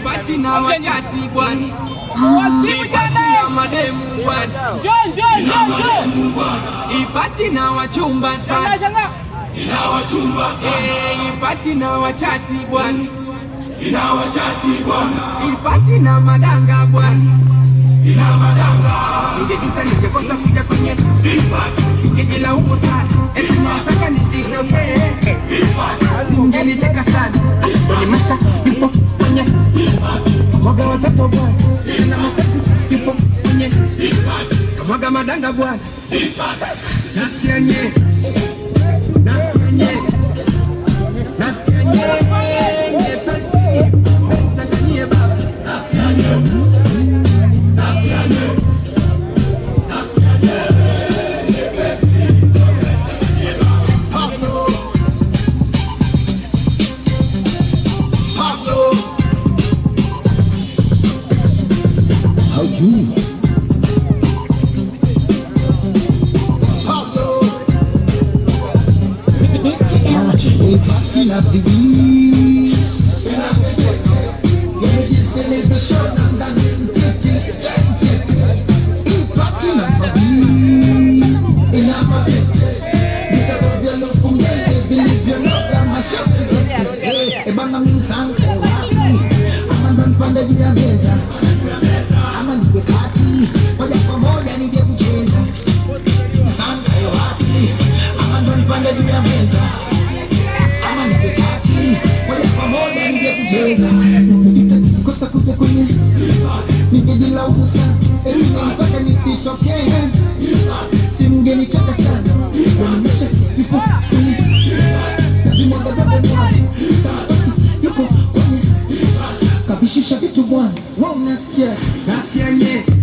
ipati na wachati bwana, ipati na mademu bwana, ipati na wachumba sana, ipati na wachati bwana, ipati na madanga bwana, ningejuta ningekosa kuja kwenye ningejilaumu sana, eti nataka nisitokee, mngenicheka sana kwenye masta ipo kwenye mwaga watoto bwana, na matatu ipo kwenye mwaga madanga bwana, nasikia nye kosa kuja kwenye ningejilaumu sana, nataka nisitokee, si mngenicheka sana, nimesha ipo kwenye lazima gadebe mwana, sasa yuko kwenye kabishisha vitu bwana, wao nasikia nye